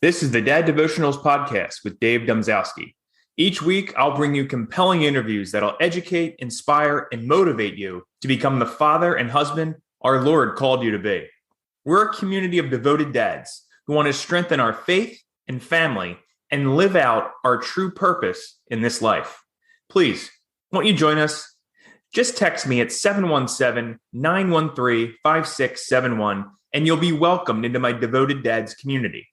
This is the Dad Devotionals podcast with Dave Domzalski. Each week, I'll bring you compelling interviews that'll educate, inspire, and motivate you to become the father and husband our Lord called you to be. We're a community of devoted dads who want to strengthen our faith and family and live out our true purpose in this life. Please, won't you join us? Just text me at 717-913-5671 and you'll be welcomed into my devoted dads community.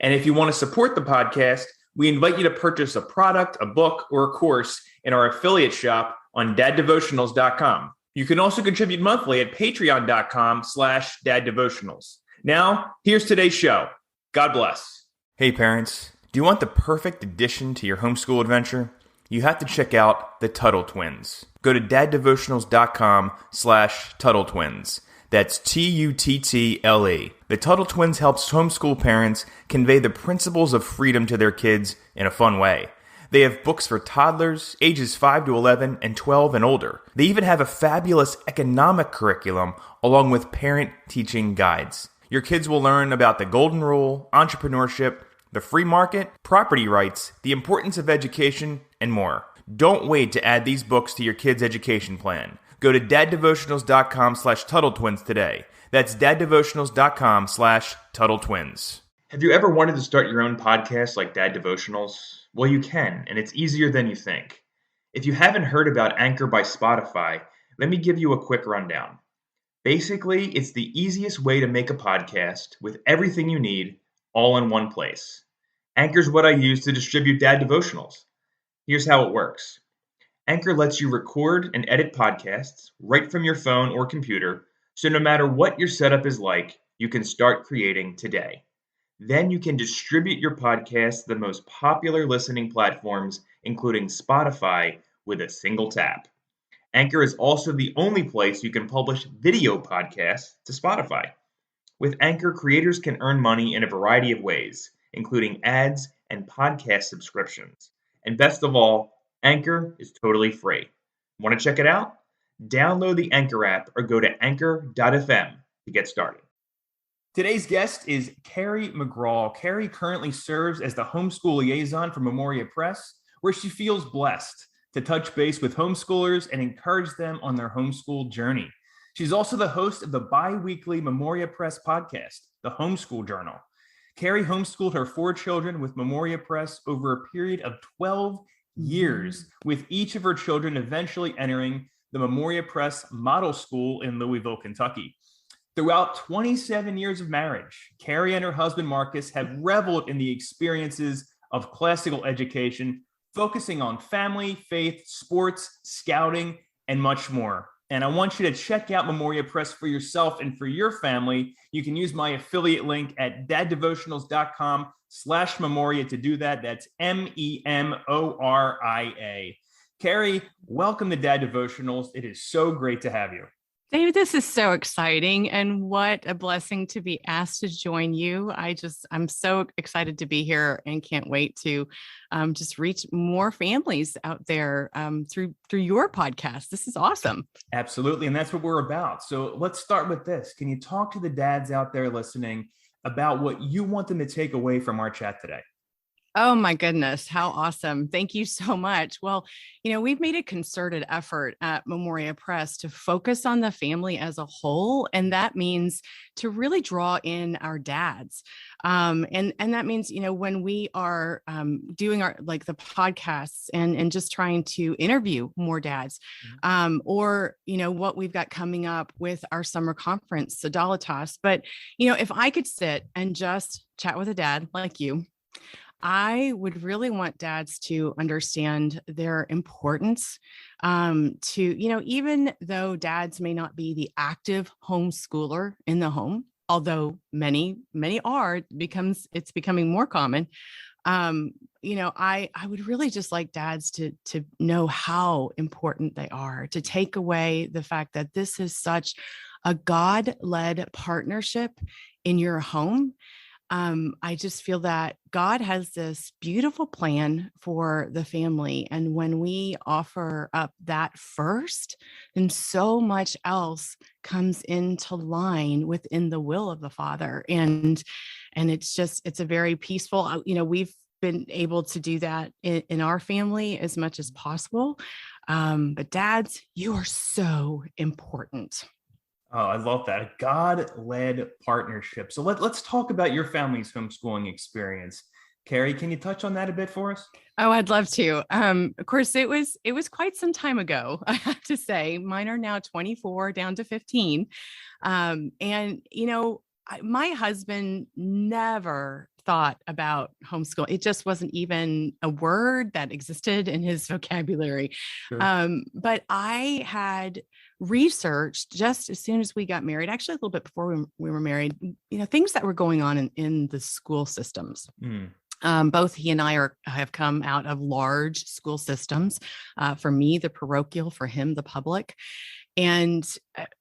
And if you want to support the podcast, we invite you to purchase a product, a book, or a course in our affiliate shop on Devotionals.com. You can also contribute monthly at patreon.com/daddevotionals. Now, here's today's show. God bless. Hey parents, do you want the perfect addition to your homeschool adventure? You have to check out the Tuttle Twins. Go to daddevotionals.com/Tuttle Twins. That's Tuttle. The Tuttle Twins helps homeschool parents convey the principles of freedom to their kids in a fun way. They have books for toddlers, ages 5 to 11 and 12 and older. They even have a fabulous economic curriculum along with parent teaching guides. Your kids will learn about the golden rule, entrepreneurship, the free market, property rights, the importance of education, and more. Don't wait to add these books to your kids' education plan. Go to daddevotionals.com/Tuttle Twins today. That's daddevotionals.com/Tuttle Twins. Have you ever wanted to start your own podcast like Dad Devotionals? Well, you can, and it's easier than you think. If you haven't heard about Anchor by Spotify, let me give you a quick rundown. Basically, it's the easiest way to make a podcast with everything you need all in one place. Anchor's what I use to distribute Dad Devotionals. Here's how it works. Anchor lets you record and edit podcasts right from your phone or computer, so no matter what your setup is like, you can start creating today. Then you can distribute your podcast to the most popular listening platforms, including Spotify, with a single tap. Anchor is also the only place you can publish video podcasts to Spotify. With Anchor, creators can earn money in a variety of ways, including ads and podcast subscriptions. And best of all, Anchor is totally free. Want to check it out? Download the Anchor app or go to anchor.fm to get started. Today's guest is Carrie McGraw. Carrie currently serves as the homeschool liaison for Memoria Press, where she feels blessed to touch base with homeschoolers and encourage them on their homeschool journey. She's also the host of the bi-weekly Memoria Press podcast, The Homeschool Journal. Carrie homeschooled her 4 children with Memoria Press over a period of 12 years, with each of her children eventually entering the Memoria Press Model School in Louisville, Kentucky. Throughout 27 years of marriage, Carrie and her husband Marcus have reveled in the experiences of classical education, focusing on family, faith, sports, scouting, and much more. And I want you to check out Memoria Press for yourself and for your family. You can use my affiliate link at daddevotionals.com/Memoria to do that. That's MEMORIA. Carrie, welcome to Dad Devotionals. It is so great to have you. David, this is so exciting, and what a blessing to be asked to join you. I'm so excited to be here and can't wait to just reach more families out there through your podcast. This is awesome. Absolutely, and that's what we're about. So let's start with this. Can you talk to the dads out there listening about what you want them to take away from our chat today? Oh my goodness, how awesome. Thank you so much. Well, we've made a concerted effort at Memoria Press to focus on the family as a whole. And that means to really draw in our dads. And that means, when we are doing the podcasts and just trying to interview more dads, or, what we've got coming up with our summer conference, Sodalitas. But, if I could sit and just chat with a dad like you, I would really want dads to understand their importance even though dads may not be the active homeschooler in the home, although many are, it's becoming more common. I would really just like dads to know how important they are, to take away the fact that this is such a God-led partnership in your home. I just feel that God has this beautiful plan for the family. And when we offer up that first, then so much else comes into line within the will of the Father. And it's a very peaceful, we've been able to do that in our family as much as possible. But dads, you are so important. Oh, I love that. A God-led partnership. So let's talk about your family's homeschooling experience. Carrie, can you touch on that a bit for us? Oh, I'd love to. Of course, it was quite some time ago, I have to say. Mine are now 24 down to 15. And my husband never thought about homeschool. It just wasn't even a word that existed in his vocabulary. Sure. But I had researched just as soon as we got married, actually a little bit before we were married, things that were going on in the school systems. Mm. Both he and I have come out of large school systems. For me, the parochial; for him, the public. And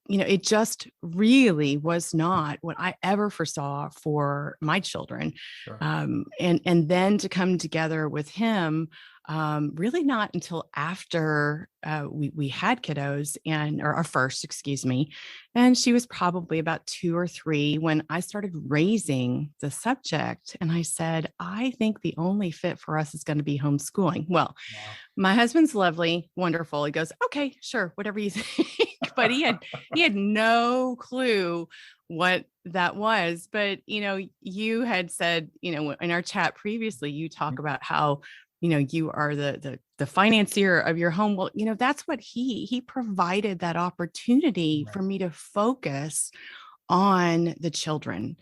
it just really was not what I ever foresaw for my children. Sure. And then to come together with him, really not until after we had kiddos, or our first, excuse me. And she was probably about 2 or 3 when I started raising the subject. And I said, I think the only fit for us is going to be homeschooling. Well, Wow. my husband's lovely, wonderful. He goes, okay, sure, whatever you think. But he had no clue what that was. But you had said, in our chat previously, you talk about how you are the financier of your home. Well, that's what he provided that opportunity Right. for me to focus on the children.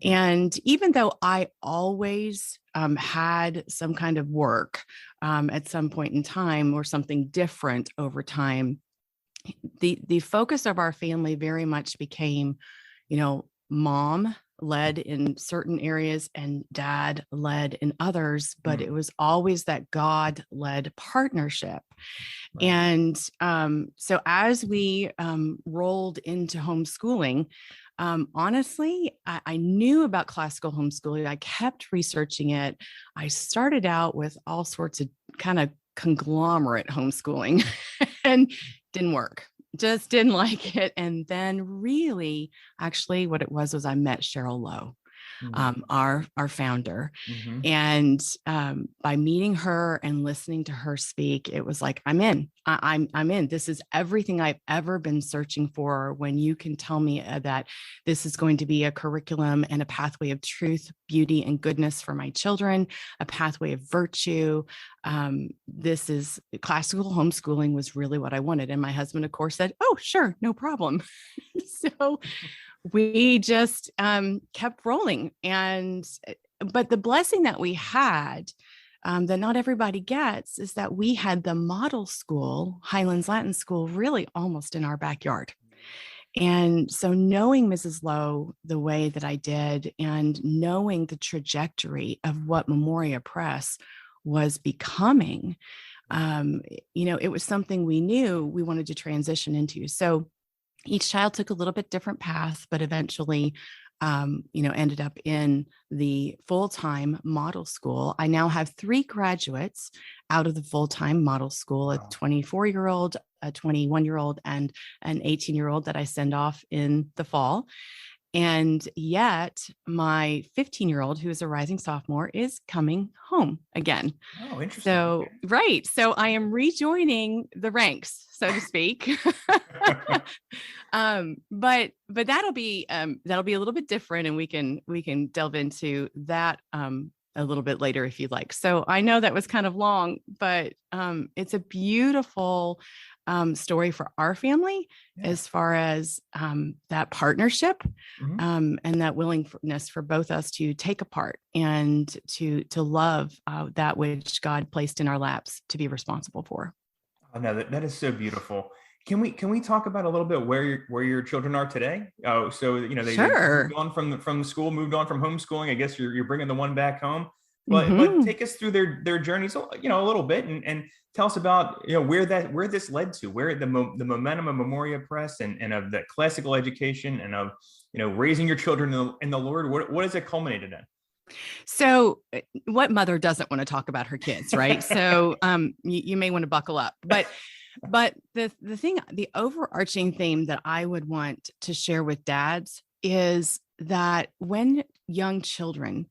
And even though I always had some kind of work at some point in time, or something different over time, the focus of our family very much became, mom led in certain areas and dad led in others, but it was always that God led partnership. Right. And so as we rolled into homeschooling, honestly, I knew about classical homeschooling. I kept researching it. I started out with all sorts of kind of conglomerate homeschooling and didn't work. Just didn't like it. And then really, actually, what it was I met Cheryl Lowe, our founder. Mm-hmm. And by meeting her and listening to her speak, it was like, I'm in. I'm in. This is everything I've ever been searching for. When you can tell me that this is going to be a curriculum and a pathway of truth, beauty, and goodness for my children, a pathway of virtue. This is classical homeschooling was really what I wanted. And my husband, of course, said, oh, sure, no problem. So we just kept rolling. But the blessing that we had, that not everybody gets, is that we had the model school, Highlands Latin School, really almost in our backyard. And so knowing Mrs. Lowe the way that I did, and knowing the trajectory of what Memoria Press was becoming, it was something we knew we wanted to transition into. So each child took a little bit different path, but eventually, ended up in the full-time model school. I now have 3 graduates out of the full-time model school: Wow. a 24-year-old, a 21-year-old, and an 18-year-old that I send off in the fall. And yet my 15-year-old, who is a rising sophomore, is coming home again. Oh, interesting. So, Okay. right. So I am rejoining the ranks, so to speak. But that'll be a little bit different, and we can delve into that a little bit later if you'd like. So I know that was kind of long, but it's a beautiful story for our family, as far as that partnership, and that willingness for both us to take a part and to love that which God placed in our laps to be responsible for. Oh, no, that is so beautiful. Can we talk about a little bit where your children are today? Oh, so they Sure. moved on from school, moved on from homeschooling. I guess you're bringing the one back home, but Mm-hmm. take us through their journeys, a little bit, and tell us about where this led to, where the momentum of Memoria Press and of the classical education and of raising your children in the Lord. What has it culminated in? So, what mother doesn't want to talk about her kids, right? So, you may want to buckle up. But the overarching theme that I would want to share with dads is that when young children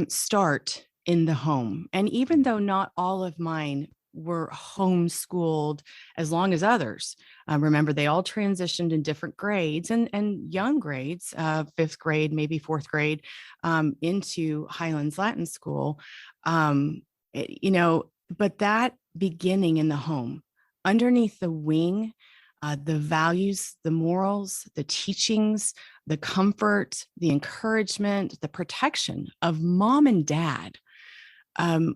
start in the home, and even though not all of mine were homeschooled as long as others, remember they all transitioned in different grades and young grades, fifth grade, maybe fourth grade, into Highlands Latin School, but that beginning in the home, underneath the wing, the values, the morals, the teachings, the comfort, the encouragement, the protection of mom and dad.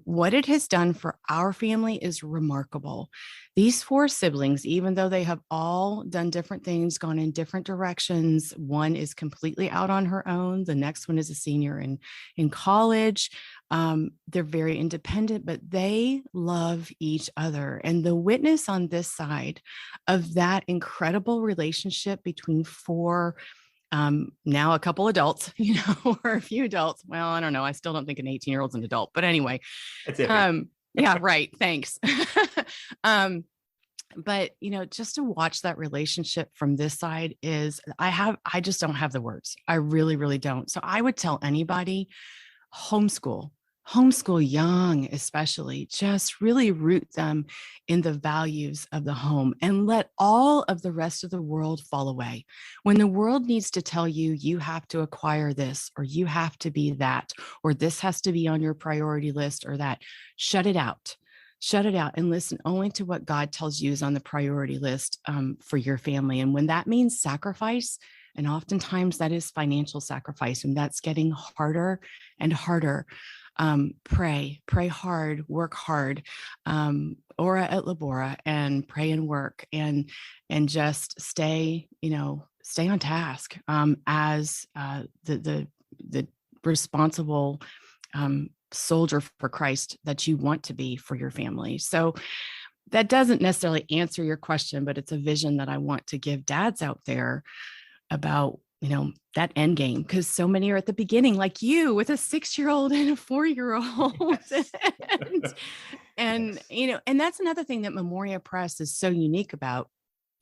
What it has done for our family is remarkable. These four siblings, even though they have all done different things, gone in different directions, one is completely out on her own. The next one is a senior in college. They're very independent, but they love each other. And the witness on this side of that incredible relationship between four now a couple adults, or a few adults. Well, I don't know. I still don't think an 18-year-old's an adult, but anyway. That's it. Yeah, right. Thanks. But just to watch that relationship from this side I just don't have the words. I really, really don't. So I would tell anybody, homeschool young, especially, just really root them in the values of the home and let all of the rest of the world fall away. When the world needs to tell you, you have to acquire this, or you have to be that, or this has to be on your priority list, or that, shut it out. Shut it out and listen only to what God tells you is on the priority list for your family. And when that means sacrifice, and oftentimes that is financial sacrifice, and that's getting harder and harder. Pray hard, work hard, ora et labora, and pray and work, and just stay on task as the responsible soldier for Christ that you want to be for your family. So that doesn't necessarily answer your question, but it's a vision that I want to give dads out there about that end game, because so many are at the beginning, like you, with a 6-year-old and a 4-year-old. Yes. and that's another thing that Memoria Press is so unique about.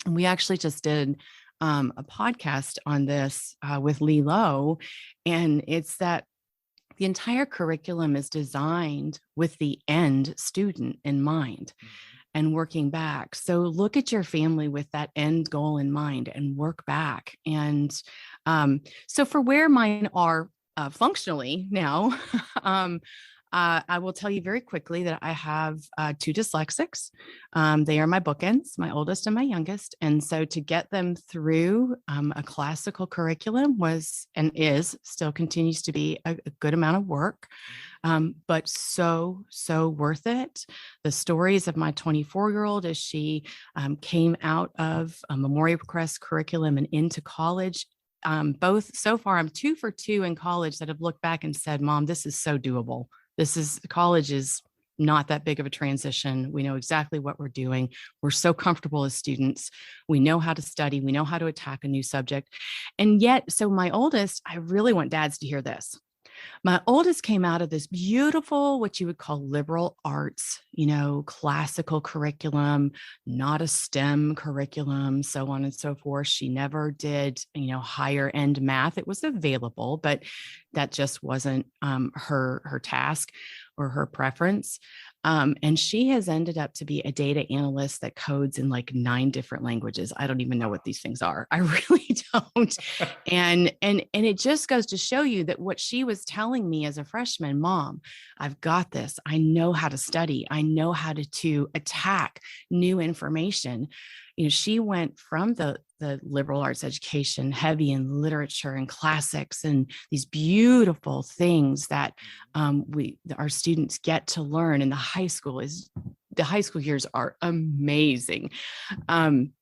And we actually just did a podcast on this with Lee Lowe, and it's that the entire curriculum is designed with the end student in mind. And working back. So look at your family with that end goal in mind and work back. And so for where mine are functionally now, I will tell you very quickly that I have 2 dyslexics. They are my bookends, my oldest and my youngest. And so to get them through a classical curriculum was and is still continues to be a good amount of work, but so worth it. The stories of my 24-year-old as she came out of a Memoria Press curriculum and into college. Both so far, I'm 2 for 2 in college that have looked back and said, Mom, this is so doable. College is not that big of a transition. We know exactly what we're doing. We're so comfortable as students. We know how to study. We know how to attack a new subject. And yet, so my oldest, I really want dads to hear this. My oldest came out of this beautiful, what you would call liberal arts, classical curriculum, not a STEM curriculum, so on and so forth. She never did, higher end math. It was available, but that just wasn't her task or her preference. And she has ended up to be a data analyst that codes in like 9 different languages. I don't even know what these things are. I really don't. And it just goes to show you that what she was telling me as a freshman, Mom, I've got this. I know how to study. I know how to attack new information. She went from the liberal arts education, heavy in literature and classics and these beautiful things that our students get to learn in the high school years are amazing. And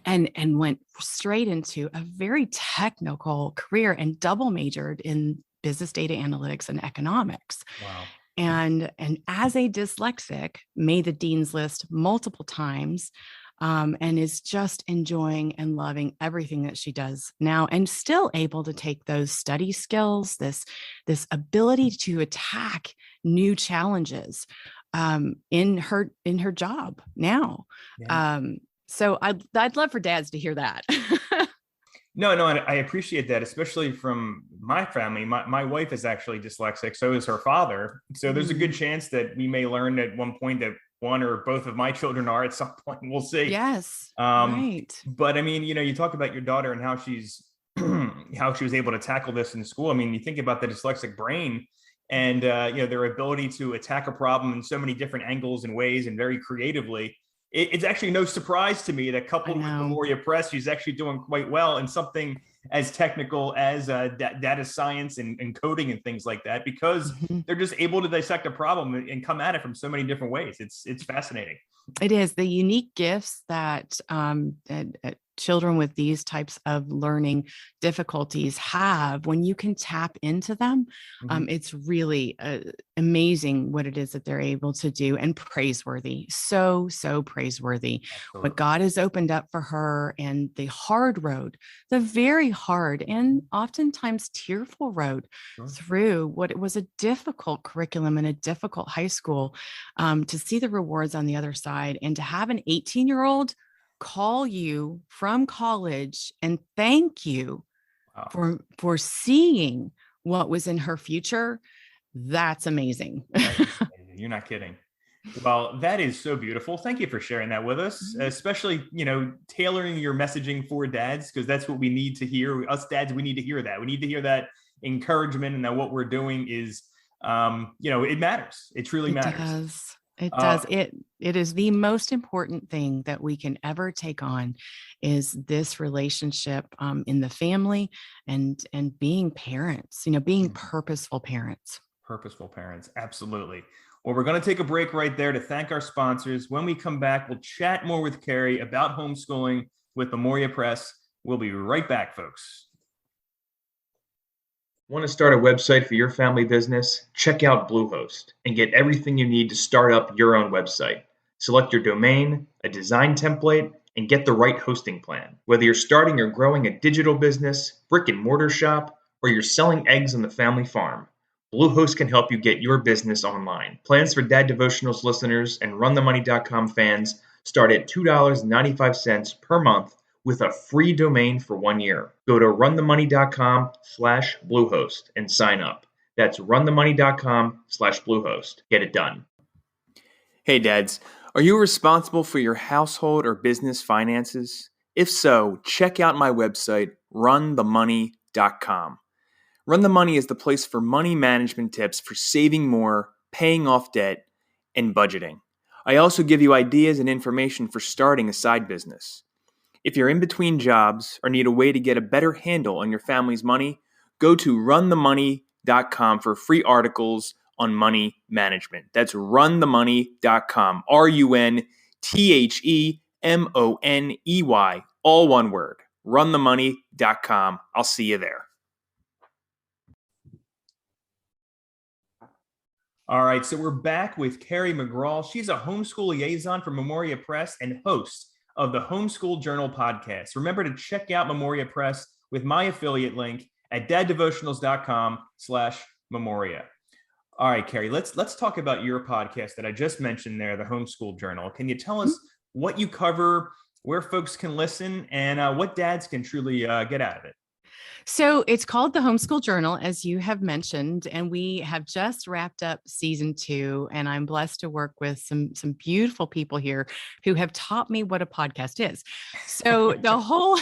went straight into a very technical career and double majored in business data analytics and economics. Wow. And as a dyslexic, made the dean's list multiple times. and is just enjoying and loving everything that she does now, and still able to take those study skills, this ability to attack new challenges in her job now. Yeah. So I'd love for dads to hear that. No, no, and I appreciate that, especially from my family. My wife is actually dyslexic, so is her father. So there's a good Mm, chance that we may learn at one point that one or both of my children are at some point. We'll see. yes, Um, right. but I mean, you talk about your daughter and how she's how she was able to tackle this in school. I mean, you think about the dyslexic brain and their ability to attack a problem in so many different angles and ways and very creatively. It's actually no surprise to me that I coupled with know. Memoria Press, she's actually doing quite well in something as technical as data science and coding and things like that, because Mhm. they're just able to dissect a problem and come at it from so many different ways. It's fascinating. It is the unique gifts that children with these types of learning difficulties have. When you can tap into them, Mhm. it's really amazing what it is that they're able to do, and praiseworthy. So praiseworthy. What Absolutely. God has opened up for her, and the hard road, the very hard and oftentimes tearful road Sure. through what it was a difficult curriculum in a difficult high school, to see the rewards on the other side, and to have an 18-year-old call you from college and thank you Wow. for seeing what was in her future. That's amazing. That is amazing. You're not kidding. Well, that is so beautiful. Thank you for sharing that with us, especially, tailoring your messaging for dads, because that's what we need to hear. Us dads, we need to hear that. We need to hear that encouragement and that what we're doing is, it matters. It truly It matters. does. It Uh, does. It is the most important thing that we can ever take on, is this relationship in the family, and being parents, being purposeful parents. Purposeful parents. Absolutely. Well, we're going to take a break right there to thank our sponsors. When we come back, we'll chat more with Carrie about homeschooling with Memoria Press. We'll be right back, folks. Want to start a website for your family business? Check out Bluehost and get everything you need to start up your own website. Select your domain, a design template, and get the right hosting plan. Whether you're starting or growing a digital business, brick and mortar shop, or you're selling eggs on the family farm, Bluehost can help you get your business online. Plans for Dad Devotionals listeners and RunTheMoney.com fans start at $2.95 per month with a free domain for 1 year. Go to runthemoney.com/Bluehost and sign up. That's runthemoney.com/Bluehost. Get it done. Hey dads, are you responsible for your household or business finances? If so, check out my website, runthemoney.com. Run the Money is the place for money management tips for saving more, paying off debt, and budgeting. I also give you ideas and information for starting a side business. If you're in between jobs or need a way to get a better handle on your family's money, go to runthemoney.com for free articles on money management. That's runthemoney.com. RUNTHEMONEY. All one word. Runthemoney.com. I'll see you there. All right, so we're back with Carrie McGraw. She's a homeschool liaison for Memoria Press and host of the Homeschool Journal podcast. Remember to check out Memoria Press with my affiliate link at daddevotionals.com/Memoria. All right, Carrie, let's talk about your podcast that I just mentioned there, the Homeschool Journal. Can you tell us what you cover, where folks can listen, and what dads can truly get out of it? So it's called the Homeschool Journal, as you have mentioned, and we have just wrapped up season 2. And I'm blessed to work with some beautiful people here who have taught me what a podcast is. So the whole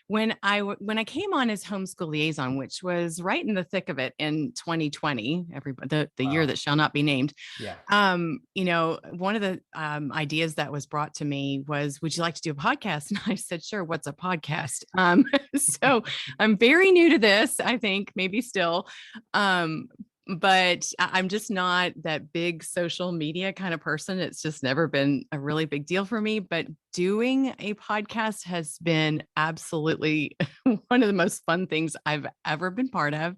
when I came on as homeschool liaison, which was right in the thick of it in 2020, everybody the year Wow. that shall not be named. Yeah. One of the ideas that was brought to me was, would you like to do a podcast? And I said, sure. What's a podcast? So I'm very new to this, I think, maybe still. but I'm just not that big social media kind of person. It's just never been a really big deal for me. But doing a podcast has been absolutely one of the most fun things I've ever been part of.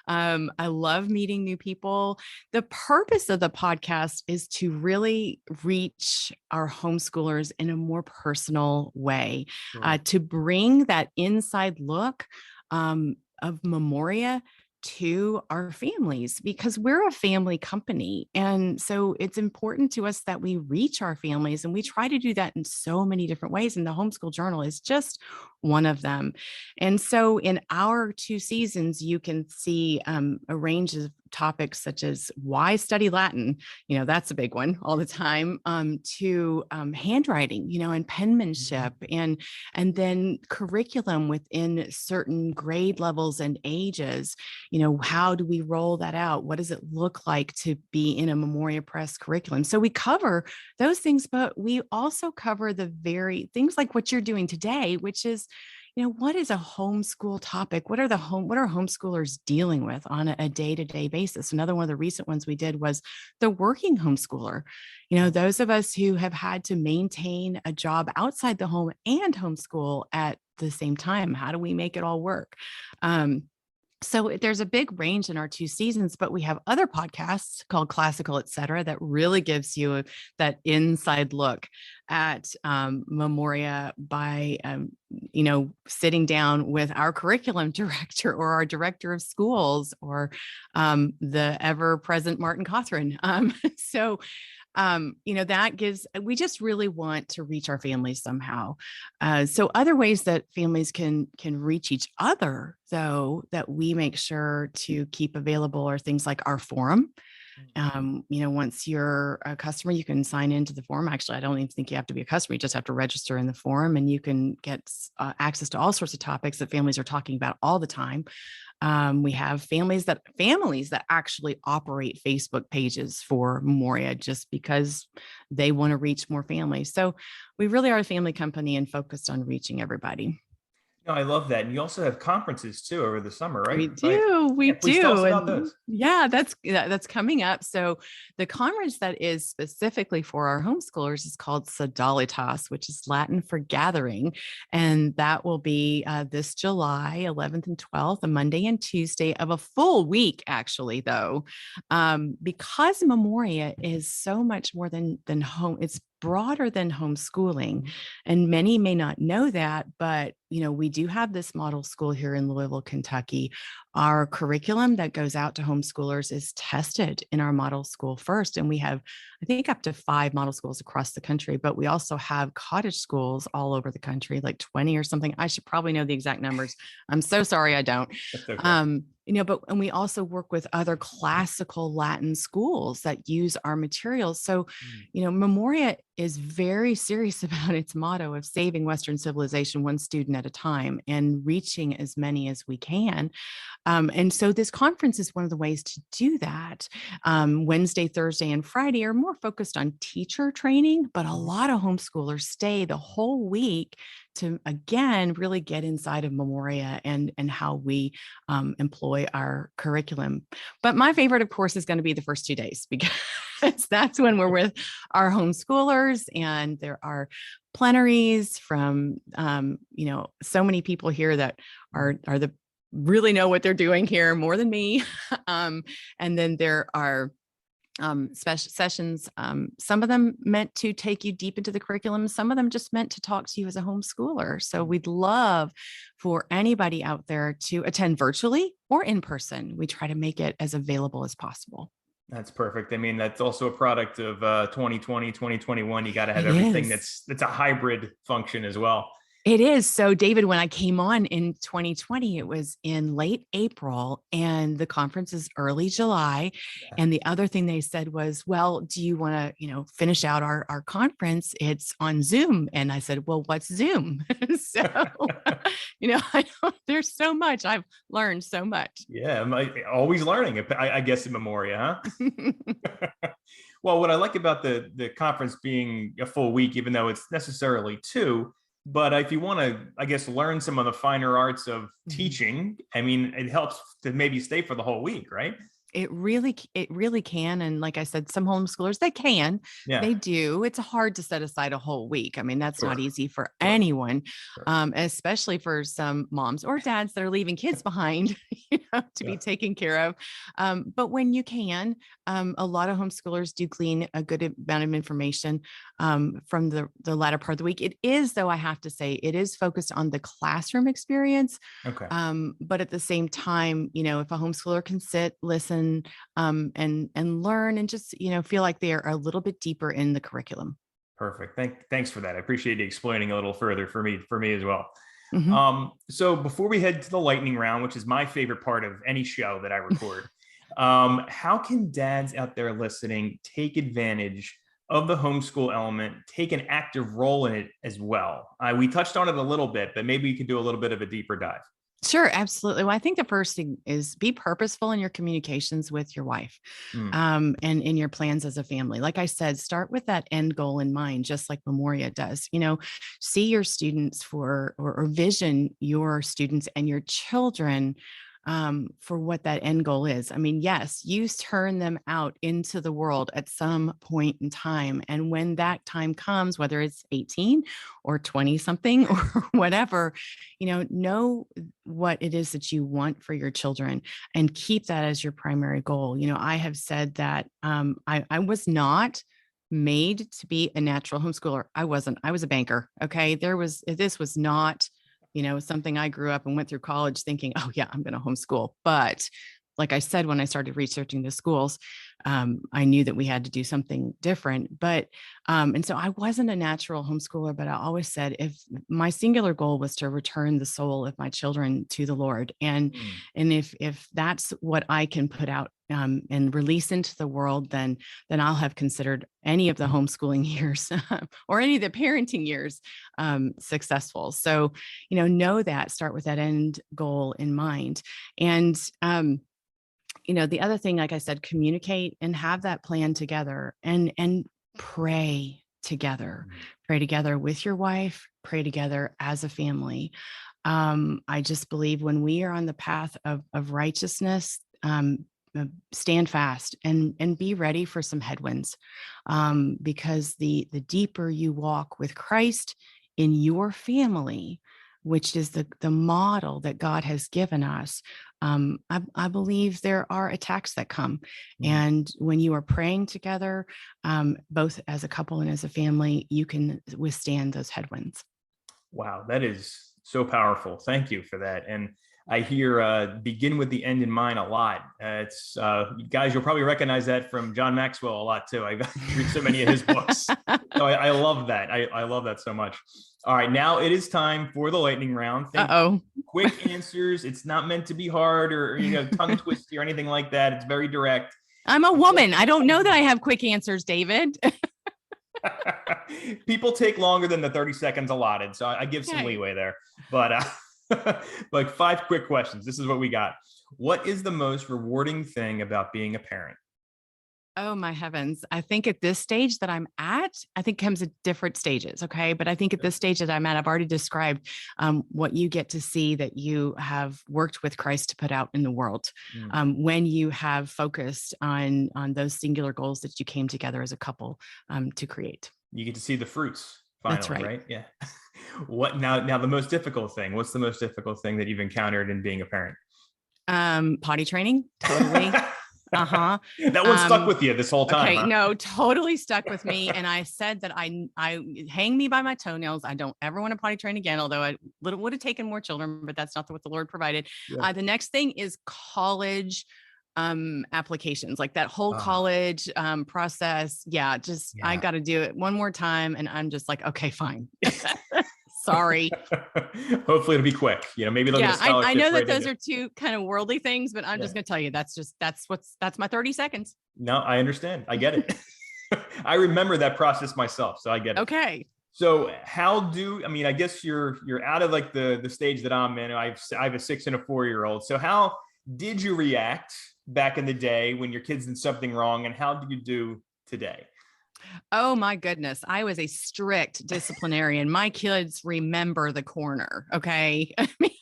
I love meeting new people. The purpose of the podcast is to really reach our homeschoolers in a more personal way, Sure. to bring that inside look of Memoria to our families, because we're a family company. And so it's important to us that we reach our families, and we try to do that in so many different ways. And the Homeschool Journal is just one of them. And so in our 2 seasons, you can see a range of topics such as why study Latin, that's a big one all the time, to handwriting, and penmanship, and then curriculum within certain grade levels and ages. How do we roll that out? What does it look like to be in a Memoria Press curriculum? So we cover those things, but we also cover the very things like what you're doing today, which is, what is a homeschool topic? What are homeschoolers dealing with on a day-to-day basis? Another one of the recent ones we did was the working homeschooler. Those of us who have had to maintain a job outside the home and homeschool at the same time. How do we make it all work? So there's a big range in our 2 seasons, but we have other podcasts called Classical, et cetera, that really gives you that inside look at Memoria by, sitting down with our curriculum director or our director of schools or the ever-present Martin Cothran. We just really want to reach our families somehow. So other ways that families can reach each other, though, that we make sure to keep available are things like our forum. Once you're a customer, you can sign into the forum. Actually, I don't even think you have to be a customer. You just have to register in the forum, and you can get access to all sorts of topics that families are talking about all the time. We have families that actually operate Facebook pages for Memoria just because they want to reach more families. So we really are a family company and focused on reaching everybody. No, I love that. And you also have conferences too over the summer, right? We do. We please tell us do. about And those. yeah, that's coming up. So the conference that is specifically for our homeschoolers is called Sodalitas, which is Latin for gathering. And that will be this July 11th and 12th, a Monday and Tuesday of a full week, actually, though, because Memoria is so much more than home. It's broader than homeschooling. And many may not know that, but we do have this model school here in Louisville, Kentucky. Our curriculum that goes out to homeschoolers is tested in our model school first. And we have, I think, up to 5 model schools across the country, but we also have cottage schools all over the country, like 20 or something. I should probably know the exact numbers. I'm so sorry I don't. That's okay. And we also work with other classical Latin schools that use our materials. So, Memoria is very serious about its motto of saving Western civilization one student at a time and reaching as many as we can. And so this conference is one of the ways to do that. Wednesday, Thursday, and Friday are more focused on teacher training, but a lot of homeschoolers stay the whole week to, again, really get inside of Memoria and how we employ our curriculum. But my favorite, of course, is going to be the first 2 days, because that's when we're with our homeschoolers, and there are plenaries from, so many people here that are the really know what they're doing here more than me. And then there are special sessions, some of them meant to take you deep into the curriculum, some of them just meant to talk to you as a homeschooler. So we'd love for anybody out there to attend virtually or in person. We try to make it as available as possible. That's perfect. I mean, that's also a product of 2020, 2021. You got to have It everything is. that's a hybrid function as well. It is. So, David, when I came on in 2020, it was in late April, and the conference is early July. Yeah. And the other thing they said was, well, do you want to, finish out our conference? It's on Zoom. And I said, well, what's Zoom? So, there's so much. I've learned so much. Yeah, I'm always learning, I guess, in Memoria, huh? Well, what I like about the conference being a full week, even though it's necessarily 2, but if you want to, I guess, learn some of the finer arts of teaching, I mean, it helps to maybe stay for the whole week, right? it really can. And like I said, some homeschoolers, Yeah, they do. It's hard to set aside a whole week. I mean, that's not sure, easy for sure, anyone, sure. especially for some moms or dads that are leaving kids behind, to Yeah. be taken care of. But when you can, a lot of homeschoolers do glean a good amount of information from the latter part of the week. It is, though, I have to say, it is focused on the classroom experience. Okay. But at the same time, if a homeschooler can sit, listen, and learn, and just, feel like they are a little bit deeper in the curriculum. Perfect. Thanks for that. I appreciate you explaining a little further for me as well. Mhm. So before we head to the lightning round, which is my favorite part of any show that I record, how can dads out there listening take advantage of the homeschool element, take an active role in it as well? We touched on it a little bit, but maybe you could do a little bit of a deeper dive. Sure, absolutely. Well, I think the first thing is be purposeful in your communications with your wife, Mm, and in your plans as a family. Like I said, start with that end goal in mind, just like Memoria does. See your students or vision your students and your children for what that end goal is. I mean, yes, you turn them out into the world at some point in time. And when that time comes, whether it's 18 or 20 something or whatever, know what it is that you want for your children and keep that as your primary goal. I have said that I was not made to be a natural homeschooler. I wasn't. I was a banker. Okay. This was not, something I grew up and went through college thinking, oh, yeah, I'm going to homeschool. But like I said, when I started researching the schools, I knew that we had to do something different. And so I wasn't a natural homeschooler, but I always said if my singular goal was to return the soul of my children to the Lord, and mm. if that's what I can put out and release into the world, then I'll have considered any of the homeschooling years or any of the parenting years successful. So, know that, start with that end goal in mind. And the other thing, like I said, communicate and have that plan together, and pray together. Mm. Pray together with your wife, pray together as a family. I just believe when we are on the path of righteousness, stand fast and be ready for some headwinds, because the deeper you walk with Christ in your family, which is the model that God has given us, I believe there are attacks that come. Mm. And when you are praying together, both as a couple and as a family, you can withstand those headwinds. Wow, that is so powerful. Thank you for that. And I hear begin with the end in mind a lot. It's guys, you'll probably recognize that from John Maxwell a lot too. I read so many of his books. So I love that. I love that so much. All right, now it is time for the lightning round. Think Uh-oh. quick answers. It's not meant to be hard or tongue twisty or anything like that. It's very direct. I'm a woman. I don't know that I have quick answers, David. People take longer than the 30 seconds allotted, so I give some Okay. leeway there. But like 5 quick questions. This is what we got. What is the most rewarding thing about being a parent? Oh my heavens. I think at this stage that I'm at, I think comes at different stages. Okay. But I think at this stage that I'm at, I've already described what you get to see that you have worked with Christ to put out in the world. Mm. When you have focused on those singular goals that you came together as a couple to create. You get to see the fruits That's finally, right. right? Yeah. What now the most difficult thing? What's the most difficult thing that you've encountered in being a parent? Potty training. Totally. Uh-huh. That one stuck with you this whole time, Okay, huh? no, totally stuck with me. And I said that I hang me by my toenails. I don't ever want to potty train again, although I would have taken more children, but that's not what the Lord provided. Yeah. The next thing is college applications, like that whole Ah, college process. Yeah, just I yeah. got to do it one more time. And I'm just like, okay, fine. Sorry. Hopefully it'll be quick. Maybe they'll get a Yeah, I scholarship know that right those into are two kind of worldly things, but I'm Yeah. just gonna tell you that's my 30 seconds. No, I understand. I get it. I remember that process myself, so I get it. Okay. So I guess you're out of like the stage that I'm in. I have a 6 and a 4-year-old. So how did you react back in the day when your kids did something wrong, and how do you do today? Oh my goodness. I was a strict disciplinarian. My kids remember the corner. Okay.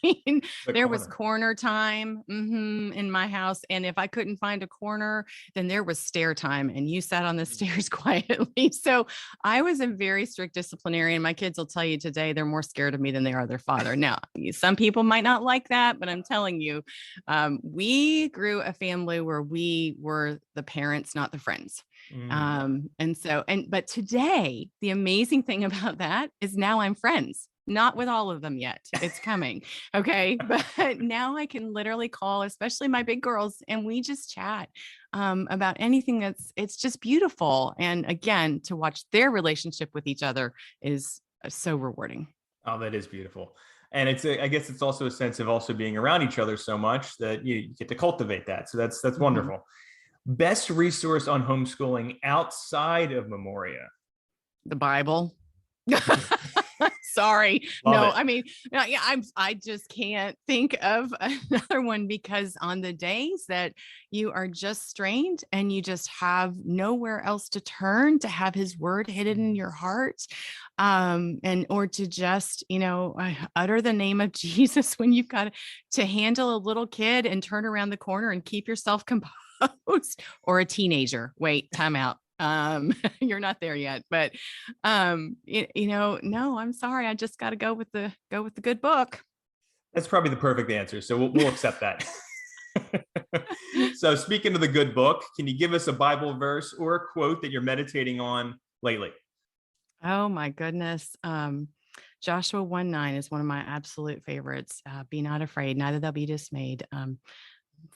mean, The there was corner. corner time in my house. And if I couldn't find a corner, then there was stair time and you sat on the stairs quietly. So I was a very strict disciplinarian. My kids will tell you today, they're more scared of me than they are their father. Now, some people might not like that, but I'm telling you, we grew a family where we were the parents, not the friends. But today, the amazing thing about that is now I'm friends, not with all of them yet. It's coming. Okay. But now I can literally call, especially my big girls, and we just chat about anything it's just beautiful. And again, to watch their relationship with each other is so rewarding. Oh, that is beautiful. And I guess it's also a sense of also being around each other so much that you get to cultivate that. So that's wonderful. Best resource on homeschooling outside of Memoria? The Bible. Sorry. Love it. I mean, yeah, I just can't think of another one, because on the days that you are just strained and you just have nowhere else to turn to have his word hidden in your heart, or to just, utter the name of Jesus when you've got to handle a little kid and turn around the corner and keep yourself composed, or a teenager. Wait, time out. You're not there yet, but no, I'm sorry. I just got to go with the good book. That's probably the perfect answer. So we'll accept that. So speaking of the good book, can you give us a Bible verse or a quote that you're meditating on lately? Oh my goodness. Joshua 1:9 is one of my absolute favorites. Be not afraid, neither thou be dismayed.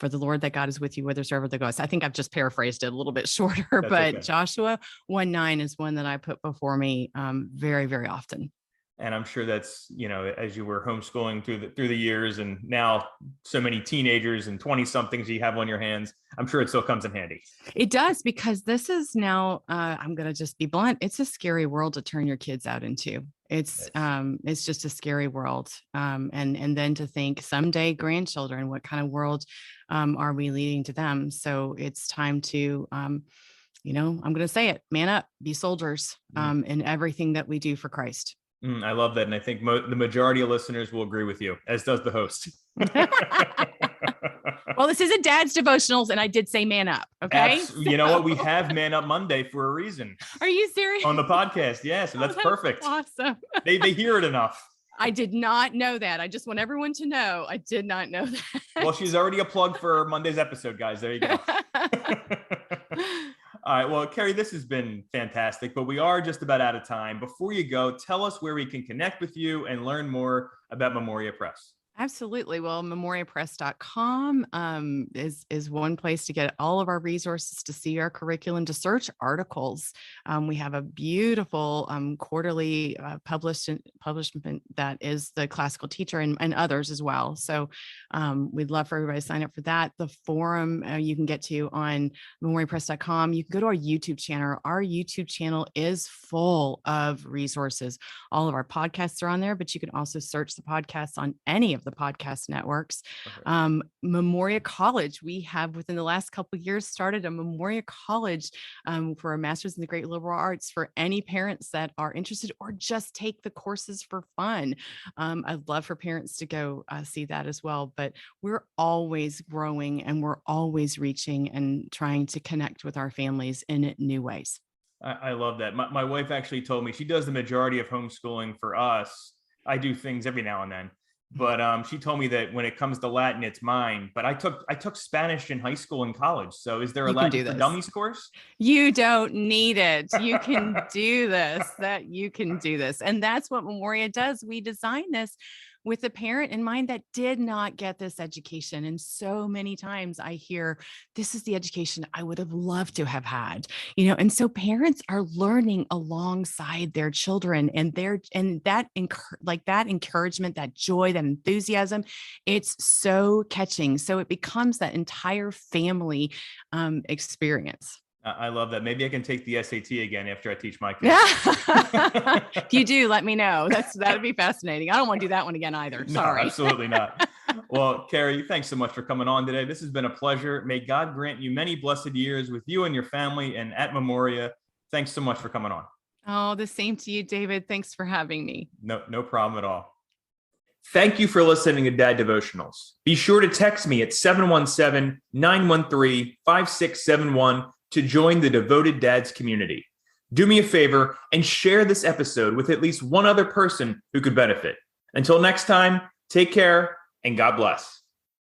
For the Lord that God is with you, whithersoever thou goest. I think I've just paraphrased it a little bit shorter, but okay. Joshua 1:9 is one that I put before me very, very often. And I'm sure that's, as you were homeschooling through the years, and now so many teenagers and 20 somethings you have on your hands, I'm sure it still comes in handy. It does, because this is now, I'm going to just be blunt. It's a scary world to turn your kids out into. It's just a scary world. And then to think someday grandchildren, what kind of world are we leading to them? So it's time to, I'm going to say it, man up, be soldiers in everything that we do for Christ. I love that. And I think the majority of listeners will agree with you, as does the host. Well, this isn't Dad's Devotionals, and I did say man up. Okay. You know what? We have Man Up Monday for a reason. Are you serious? On the podcast. Yeah. So that's perfect. Awesome. They hear it enough. I did not know that. I just want everyone to know I did not know that. Well, she's already a plug for Monday's episode, guys. There you go. All right. Well, Carrie, this has been fantastic, but we are just about out of time. Before you go, tell us where we can connect with you and learn more about Memoria Press. Absolutely. Well, memoriapress.com is one place to get all of our resources, to see our curriculum, to search articles. We have a beautiful quarterly publishment that is the Classical Teacher, and others as well. So we'd love for everybody to sign up for that. The forum you can get to on memoriapress.com. You can go to our YouTube channel. Our YouTube channel is full of resources. All of our podcasts are on there, but you can also search the podcasts on any of the podcast networks. Okay. Memoria College, we have within the last couple of years started a Memoria College for a master's in the great liberal arts for any parents that are interested, or just take the courses for fun. I'd love for parents to go see that as well. But we're always growing, and we're always reaching and trying to connect with our families in new ways. I love that. My wife actually told me she does the majority of homeschooling for us. I do things every now and then. But she told me that when it comes to Latin, it's mine. But I took Spanish in high school and college. So is there a Latin for Dummies course? You don't need it. You can do this. You can do this. And that's what Memoria does. We design this with a parent in mind that did not get this education. And so many times I hear, this is the education I would have loved to have had, and so parents are learning alongside their children, and that encouragement, that joy, that enthusiasm, it's so catching. So it becomes that entire family experience. I love that. Maybe I can take the SAT again after I teach my kids. If you do, let me know. That'd be fascinating. I don't want to do that one again either. Sorry. No, absolutely not. Well, Carrie, thanks so much for coming on today. This has been a pleasure. May God grant you many blessed years with you and your family and at Memoria. Thanks so much for coming on. Oh, the same to you, David. Thanks for having me. No problem at all. Thank you for listening to Dad Devotionals. Be sure to text me at 717-913-5671 to join the Devoted Dads community. Do me a favor and share this episode with at least one other person who could benefit. Until next time, take care and God bless.